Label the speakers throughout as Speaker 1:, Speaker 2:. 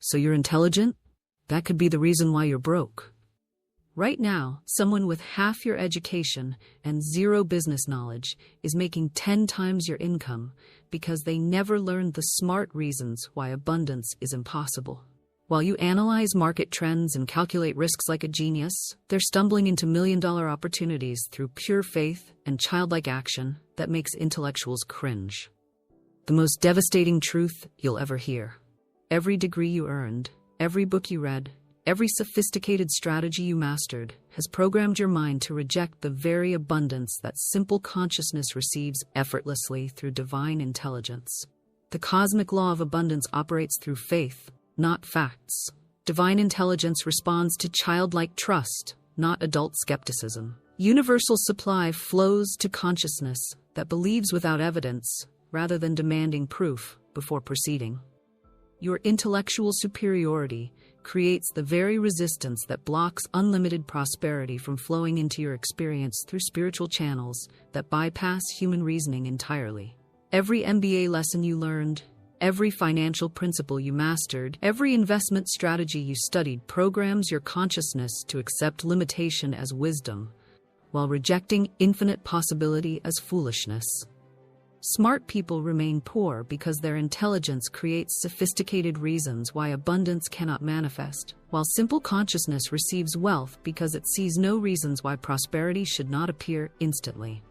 Speaker 1: So you're intelligent? That could be the reason why you're broke. Right now, someone with half your education and zero business knowledge is making 10 times your income because they never learned the smart reasons why abundance is impossible. While you analyze market trends and calculate risks like a genius, they're stumbling into million-dollar opportunities through pure faith and childlike action that makes intellectuals cringe. The most devastating truth you'll ever hear. Every degree you earned, every book you read, every sophisticated strategy you mastered has programmed your mind to reject the very abundance that simple consciousness receives effortlessly through divine intelligence. The cosmic law of abundance operates through faith, not facts. Divine intelligence responds to childlike trust, not adult skepticism. Universal supply flows to consciousness that believes without evidence, rather than demanding proof before proceeding. Your intellectual superiority creates the very resistance that blocks unlimited prosperity from flowing into your experience through spiritual channels that bypass human reasoning entirely. Every MBA lesson you learned, every financial principle you mastered, every investment strategy you studied programs your consciousness to accept limitation as wisdom, while rejecting infinite possibility as foolishness. Smart people remain poor because their intelligence creates sophisticated reasons why abundance cannot manifest, while simple consciousness receives wealth because it sees no reasons why prosperity should not appear instantly.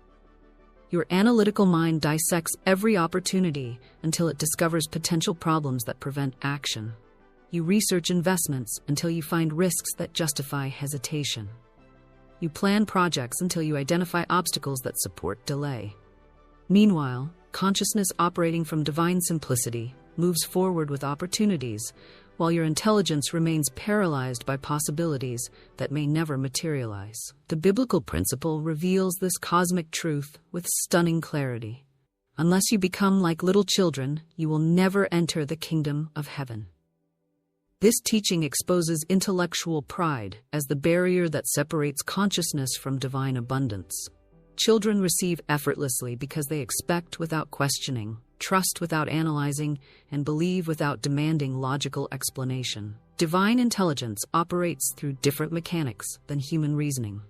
Speaker 1: Your analytical mind dissects every opportunity until it discovers potential problems that prevent action. You research investments until you find risks that justify hesitation. You plan projects until you identify obstacles that support delay. Meanwhile, consciousness operating from divine simplicity moves forward with opportunities, while your intelligence remains paralyzed by possibilities that may never materialize. The biblical principle reveals this cosmic truth with stunning clarity. Unless you become like little children, you will never enter the kingdom of heaven. This teaching exposes intellectual pride as the barrier that separates consciousness from divine abundance. Children receive effortlessly because they expect without questioning, trust without analyzing, and believe without demanding logical explanation. Divine intelligence operates through different mechanics than human reasoning.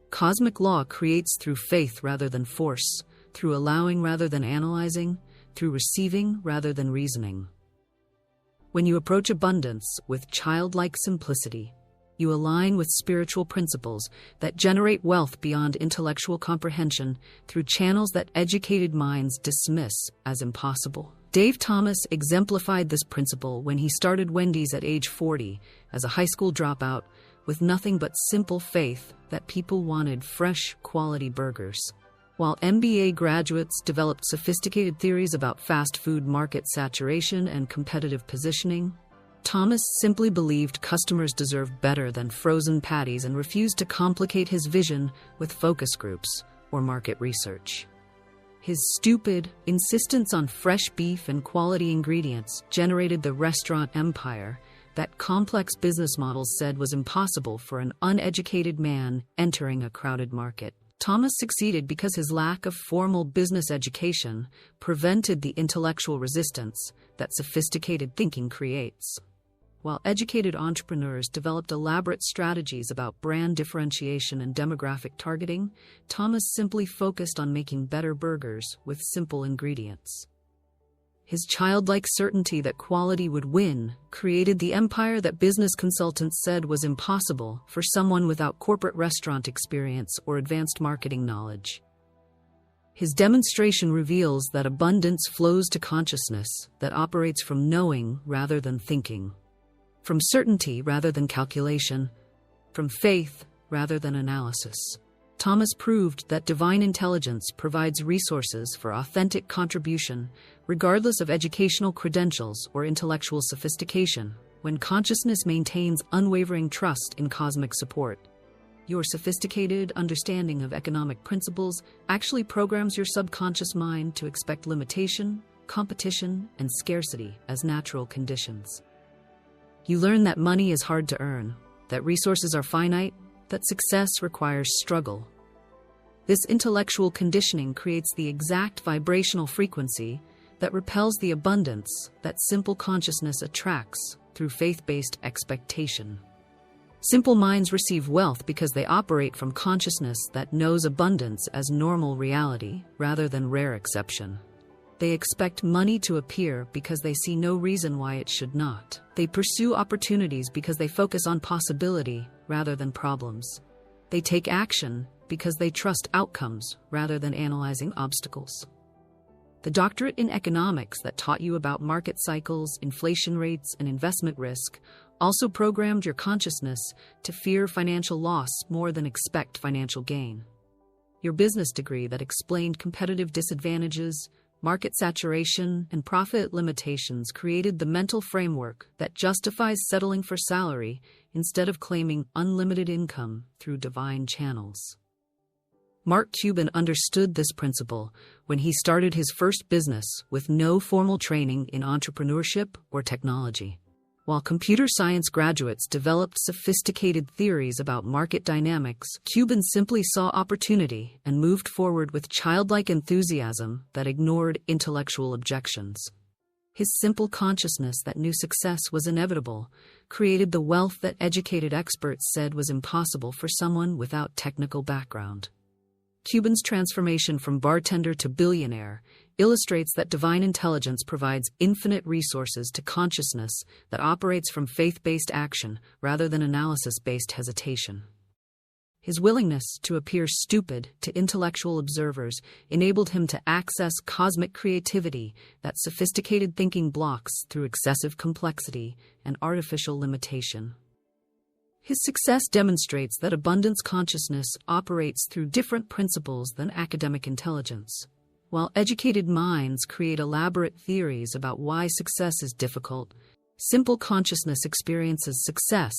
Speaker 1: Cosmic law creates through faith rather than force, through allowing rather than analyzing, through receiving rather than reasoning. When you approach abundance with childlike simplicity, you align with spiritual principles that generate wealth beyond intellectual comprehension through channels that educated minds dismiss as impossible. Dave Thomas exemplified this principle when he started Wendy's at age 40 as a high school dropout with nothing but simple faith that people wanted fresh, quality burgers. While MBA graduates developed sophisticated theories about fast food market saturation and competitive positioning, Thomas simply believed customers deserved better than frozen patties and refused to complicate his vision with focus groups or market research. His stupid insistence on fresh beef and quality ingredients generated the restaurant empire that complex business models said was impossible for an uneducated man entering a crowded market. Thomas succeeded because his lack of formal business education prevented the intellectual resistance that sophisticated thinking creates. While educated entrepreneurs developed elaborate strategies about brand differentiation and demographic targeting, Thomas simply focused on making better burgers with simple ingredients. His childlike certainty that quality would win created the empire that business consultants said was impossible for someone without corporate restaurant experience or advanced marketing knowledge. His demonstration reveals that abundance flows to consciousness that operates from knowing rather than thinking, from certainty rather than calculation, from faith rather than analysis. Thomas proved that divine intelligence provides resources for authentic contribution, regardless of educational credentials or intellectual sophistication, when consciousness maintains unwavering trust in cosmic support. Your sophisticated understanding of economic principles actually programs your subconscious mind to expect limitation, competition, and scarcity as natural conditions. You learn that money is hard to earn, that resources are finite, that success requires struggle. This intellectual conditioning creates the exact vibrational frequency that repels the abundance that simple consciousness attracts through faith-based expectation. Simple minds receive wealth because they operate from consciousness that knows abundance as normal reality rather than rare exception. They expect money to appear because they see no reason why it should not. They pursue opportunities because they focus on possibility rather than problems. They take action because they trust outcomes rather than analyzing obstacles. The doctorate in economics that taught you about market cycles, inflation rates, and investment risk also programmed your consciousness to fear financial loss more than expect financial gain. Your business degree that explained competitive disadvantages, market saturation, and profit limitations created the mental framework that justifies settling for salary instead of claiming unlimited income through divine channels. Mark Cuban understood this principle when he started his first business with no formal training in entrepreneurship or technology. While computer science graduates developed sophisticated theories about market dynamics, Cuban simply saw opportunity and moved forward with childlike enthusiasm that ignored intellectual objections. His simple consciousness that knew success was inevitable created the wealth that educated experts said was impossible for someone without technical background. Cuban's transformation from bartender to billionaire illustrates that divine intelligence provides infinite resources to consciousness that operates from faith-based action rather than analysis-based hesitation. His willingness to appear stupid to intellectual observers enabled him to access cosmic creativity that sophisticated thinking blocks through excessive complexity and artificial limitation. His success demonstrates that abundance consciousness operates through different principles than academic intelligence. While educated minds create elaborate theories about why success is difficult, simple consciousness experiences success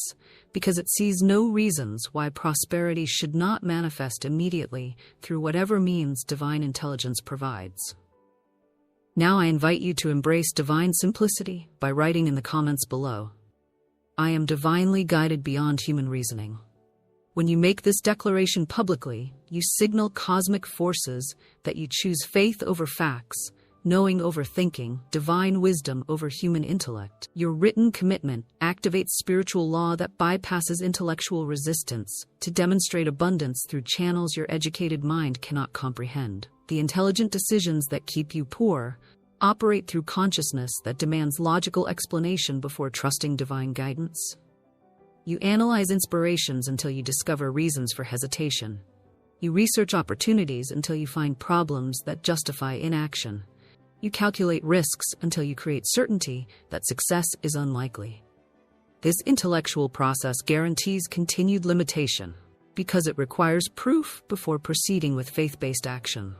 Speaker 1: because it sees no reasons why prosperity should not manifest immediately through whatever means divine intelligence provides. Now I invite you to embrace divine simplicity by writing in the comments below, "I am divinely guided beyond human reasoning." When you make this declaration publicly, you signal cosmic forces that you choose faith over facts, knowing over thinking, divine wisdom over human intellect. Your written commitment activates spiritual law that bypasses intellectual resistance to demonstrate abundance through channels your educated mind cannot comprehend. The intelligent decisions that keep you poor operate through consciousness that demands logical explanation before trusting divine guidance. You analyze inspirations until you discover reasons for hesitation. You research opportunities until you find problems that justify inaction. You calculate risks until you create certainty that success is unlikely. This intellectual process guarantees continued limitation because it requires proof before proceeding with faith-based action.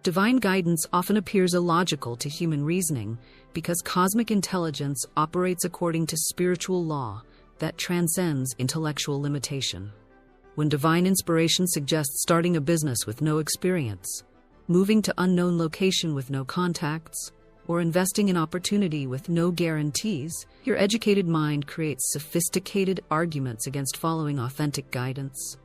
Speaker 1: Divine guidance often appears illogical to human reasoning because cosmic intelligence operates according to spiritual law that transcends intellectual limitation. When divine inspiration suggests starting a business with no experience, moving to unknown location with no contacts, or investing in opportunity with no guarantees, your educated mind creates sophisticated arguments against following authentic guidance.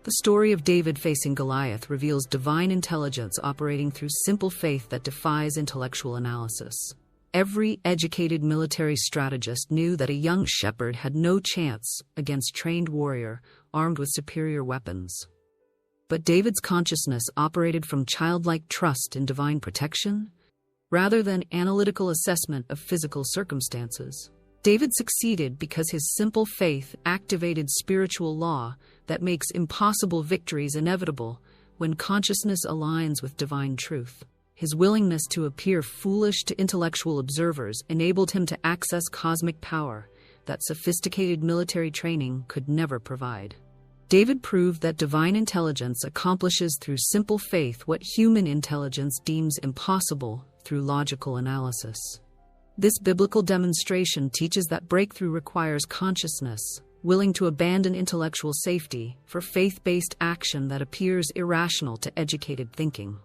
Speaker 1: The story of David facing Goliath reveals divine intelligence operating through simple faith that defies intellectual analysis. Every educated military strategist knew that a young shepherd had no chance against a trained warrior armed with superior weapons. But David's consciousness operated from childlike trust in divine protection, rather than analytical assessment of physical circumstances. David succeeded because his simple faith activated spiritual law that makes impossible victories inevitable when consciousness aligns with divine truth. His willingness to appear foolish to intellectual observers enabled him to access cosmic power that sophisticated military training could never provide. David proved that divine intelligence accomplishes through simple faith what human intelligence deems impossible through logical analysis. This biblical demonstration teaches that breakthrough requires consciousness, willing to abandon intellectual safety for faith-based action that appears irrational to educated thinking.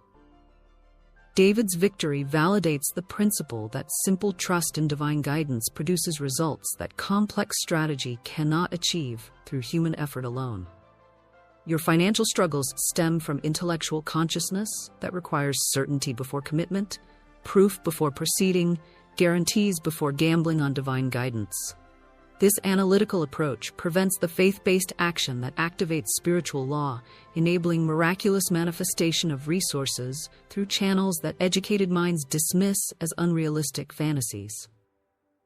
Speaker 1: David's victory validates the principle that simple trust in divine guidance produces results that complex strategy cannot achieve through human effort alone. Your financial struggles stem from intellectual consciousness that requires certainty before commitment, proof before proceeding, guarantees before gambling on divine guidance. This analytical approach prevents the faith-based action that activates spiritual law, enabling miraculous manifestation of resources through channels that educated minds dismiss as unrealistic fantasies.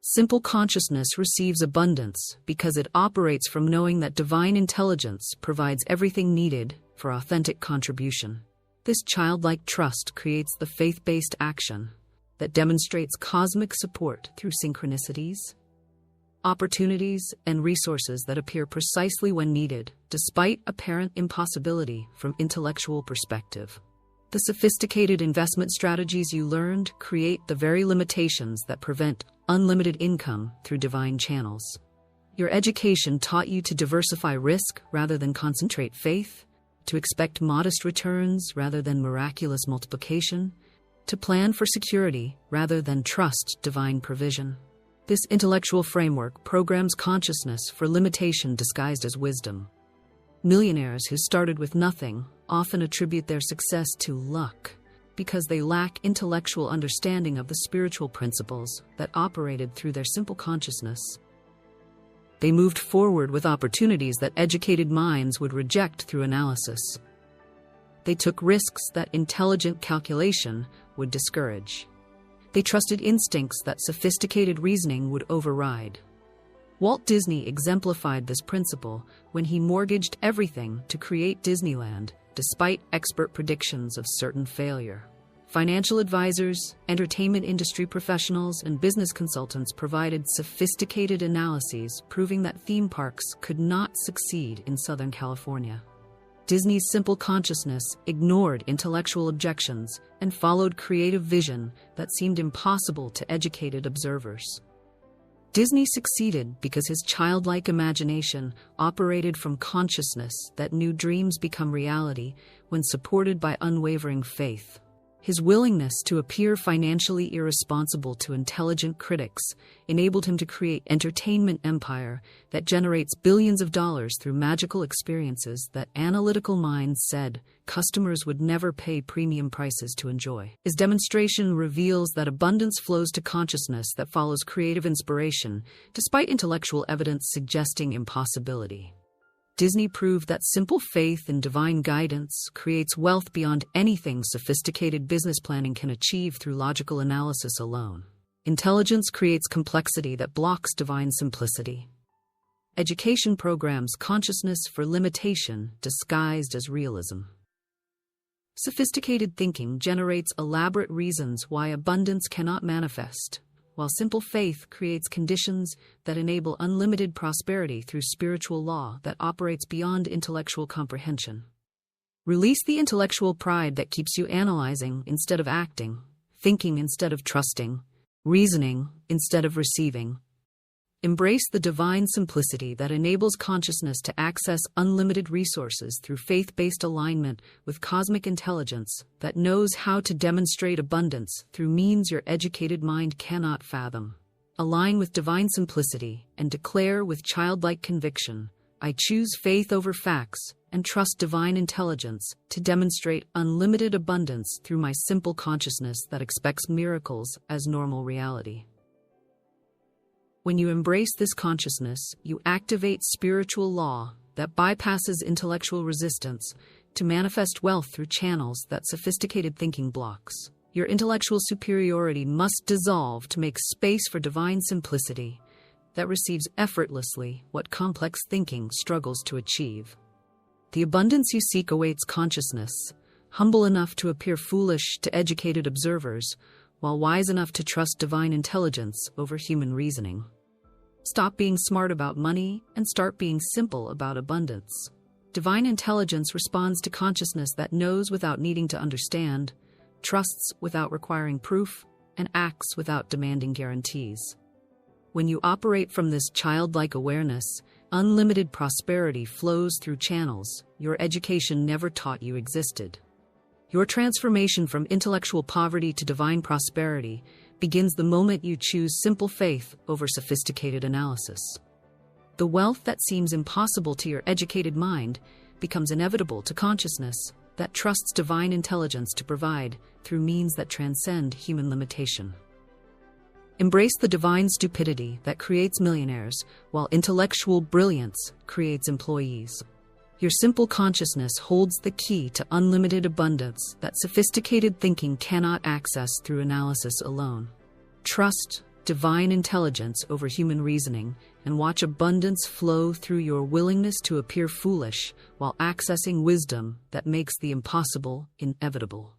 Speaker 1: Simple consciousness receives abundance because it operates from knowing that divine intelligence provides everything needed for authentic contribution. This childlike trust creates the faith-based action that demonstrates cosmic support through synchronicities, opportunities, and resources that appear precisely when needed, despite apparent impossibility from intellectual perspective. The sophisticated investment strategies you learned create the very limitations that prevent unlimited income through divine channels. Your education taught you to diversify risk rather than concentrate faith, to expect modest returns rather than miraculous multiplication, to plan for security rather than trust divine provision. This intellectual framework programs consciousness for limitation disguised as wisdom. Millionaires who started with nothing often attribute their success to luck because they lack intellectual understanding of the spiritual principles that operated through their simple consciousness. They moved forward with opportunities that educated minds would reject through analysis. They took risks that intelligent calculation would discourage. They trusted instincts that sophisticated reasoning would override. Walt Disney exemplified this principle when he mortgaged everything to create Disneyland, despite expert predictions of certain failure. Financial advisors, entertainment industry professionals, and business consultants provided sophisticated analyses proving that theme parks could not succeed in Southern California. Disney's simple consciousness ignored intellectual objections and followed creative vision that seemed impossible to educated observers. Disney succeeded because his childlike imagination operated from consciousness that knew dreams become reality when supported by unwavering faith. His willingness to appear financially irresponsible to intelligent critics enabled him to create an entertainment empire that generates billions of dollars through magical experiences that analytical minds said customers would never pay premium prices to enjoy. His demonstration reveals that abundance flows to consciousness that follows creative inspiration, despite intellectual evidence suggesting impossibility. Disney proved that simple faith in divine guidance creates wealth beyond anything sophisticated business planning can achieve through logical analysis alone. Intelligence creates complexity that blocks divine simplicity. Education programs consciousness for limitation disguised as realism. Sophisticated thinking generates elaborate reasons why abundance cannot manifest, while simple faith creates conditions that enable unlimited prosperity through spiritual law that operates beyond intellectual comprehension. Release the intellectual pride that keeps you analyzing instead of acting, thinking instead of trusting, reasoning instead of receiving. Embrace the divine simplicity that enables consciousness to access unlimited resources through faith-based alignment with cosmic intelligence that knows how to demonstrate abundance through means your educated mind cannot fathom. Align with divine simplicity and declare with childlike conviction, I choose faith over facts and trust divine intelligence to demonstrate unlimited abundance through my simple consciousness that expects miracles as normal reality. When you embrace this consciousness, you activate spiritual law that bypasses intellectual resistance to manifest wealth through channels that sophisticated thinking blocks. Your intellectual superiority must dissolve to make space for divine simplicity that receives effortlessly what complex thinking struggles to achieve. The abundance you seek awaits consciousness, humble enough to appear foolish to educated observers, while wise enough to trust divine intelligence over human reasoning. Stop being smart about money and start being simple about abundance. Divine intelligence responds to consciousness that knows without needing to understand, trusts without requiring proof, and acts without demanding guarantees. When you operate from this childlike awareness, unlimited prosperity flows through channels your education never taught you existed. Your transformation from intellectual poverty to divine prosperity begins the moment you choose simple faith over sophisticated analysis. The wealth that seems impossible to your educated mind becomes inevitable to consciousness that trusts divine intelligence to provide through means that transcend human limitation. Embrace the divine stupidity that creates millionaires, while intellectual brilliance creates employees. Your simple consciousness holds the key to unlimited abundance that sophisticated thinking cannot access through analysis alone. Trust divine intelligence over human reasoning and watch abundance flow through your willingness to appear foolish while accessing wisdom that makes the impossible inevitable.